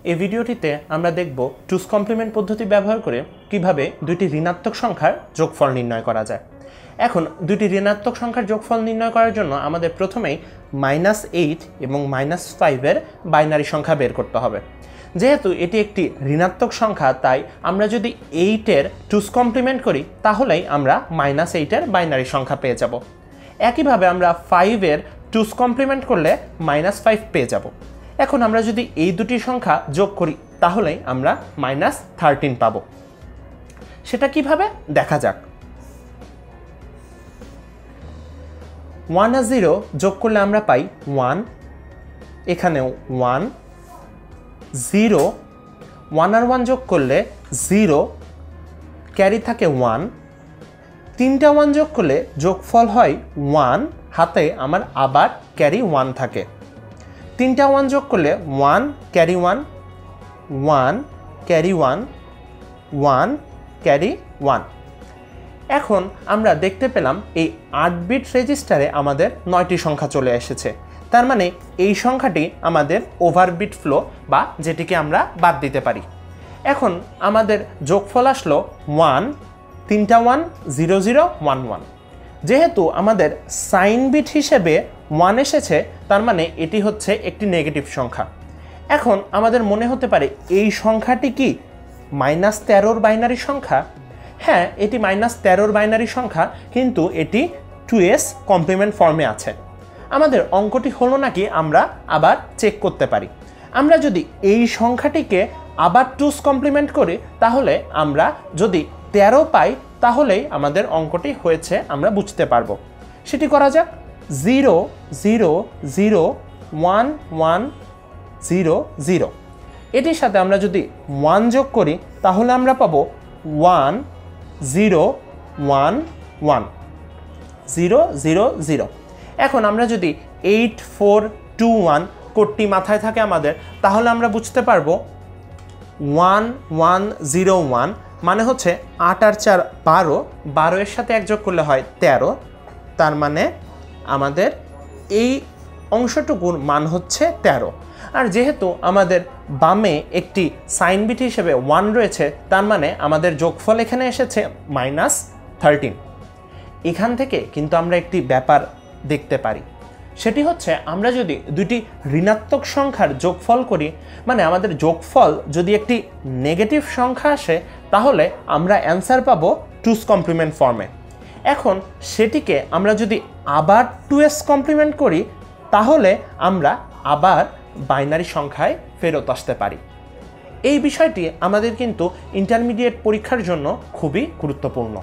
এই ভিডিওটিতে আমরা দেখব টুস কমপ্লিমেন্ট পদ্ধতি ব্যবহার করে কিভাবে দুইটি ঋণাত্মক সংখ্যার যোগফল নির্ণয় করা যায়। এখন দুইটি ঋণাত্মক সংখ্যার যোগফল নির্ণয় করার জন্য আমাদের প্রথমেই -8 এবং -5 এর বাইনারি সংখ্যা বের করতে হবে। যেহেতু এটি একটি ঋণাত্মক সংখ্যা, তাই আমরা যদি 8 এর টুস কমপ্লিমেন্ট করি তাহলেই আমরা -8 এর বাইনারি সংখ্যা পেয়ে যাব। একইভাবে আমরা 5 এর টুস কমপ্লিমেন্ট করলে -5 পেয়ে যাব। এখন আমরা যদি এই দুটি সংখ্যা যোগ করি তাহলেই আমরা -13 পাব। সেটা কিভাবে দেখা যাক। 1 আর 0 যোগ করলে আমরা পাই 1, এখানেও 1, 0, 1 আর 1 যোগ করলে 0, ক্যারি থাকে 1, 3টা 1 যোগ করলে যোগফল হয় 1, হাতে আমার আবার ক্যারি 1 থাকে। 3টা 1 যোগ করলে 1 ক্যারি 1, 1 ক্যারি 1, 1 ক্যারি 1। এখন আমরা দেখতে পেলাম এই 8 বিট রেজিস্টারে আমাদের 9টি সংখ্যা চলে এসেছে। তার মানে এই সংখ্যাটি আমাদের ওভারবিট ফ্লো বা যেটিকে আমরা বাদ দিতে পারি। এখন আমাদের যোগফল আসলো 1, 3টা 1, 0 0 1 1। যেহেতু আমাদের সাইন বিট হিসেবে 1 এসেছে, তার মানে এটি হচ্ছে একটি নেগেটিভ সংখ্যা। এখন আমাদের মনে হতে পারে এই সংখ্যাটি কি -13 বাইনারি সংখ্যা? হ্যাঁ, এটি -13 বাইনারি সংখ্যা, কিন্তু এটি 2s কমপ্লিমেন্ট ফর্মে আছে। আমাদের অঙ্কটি হলো নাকি আমরা আবার চেক করতে পারি। আমরা যদি এই সংখ্যাটিকে আবার 2s কমপ্লিমেন্ট করি তাহলে আমরা যদি 13 পাই তাহলেই আমাদের অঙ্কটি হয়েছে আমরা বুঝতে পারবো। সেটি করা যাক। 0 0 0 1 1 0 0, এটির সাথে আমরা যদি 1 যোগ করি তাহলে আমরা পাবো 1 0 1 1 0 0 0। এখন আমরা যদি 8 4 2 1 কোডটি মাথায় থাকে আমাদের, তাহলে আমরা বুঝতে পারবো 1 1 0 1 মানে হচ্ছে 8 আর 4 12, 12 এর সাথে 1 যোগ করলে হয় 13। তার মানে আমাদের এই অংশটুকুর মান হচ্ছে 13। আর যেহেতু আমাদের বামে একটি সাইন বিট হিসেবে 1 রয়েছে, তার মানে আমাদের যোগফল এখানে এসেছে -13। এখান থেকে কিন্তু আমরা একটি ব্যাপার দেখতে পারি। সেটি হচ্ছে আমরা যদি দুটি ঋণাত্মক সংখ্যার যোগফল করি, মানে আমাদের যোগফল যদি একটি নেগেটিভ সংখ্যা আসে, তাহলে আমরা অ্যান্সার পাবো 2s কমপ্লিমেন্ট ফর্মে। এখন সেটিকে আমরা যদি আবার 2s কমপ্লিমেন্ট করি তাহলে আমরা আবার বাইনারি সংখ্যায় ফেরত আসতে পারি। এই বিষয়টি আমাদের কিন্তু ইন্টারমিডিয়েট পরীক্ষার জন্য খুবই গুরুত্বপূর্ণ।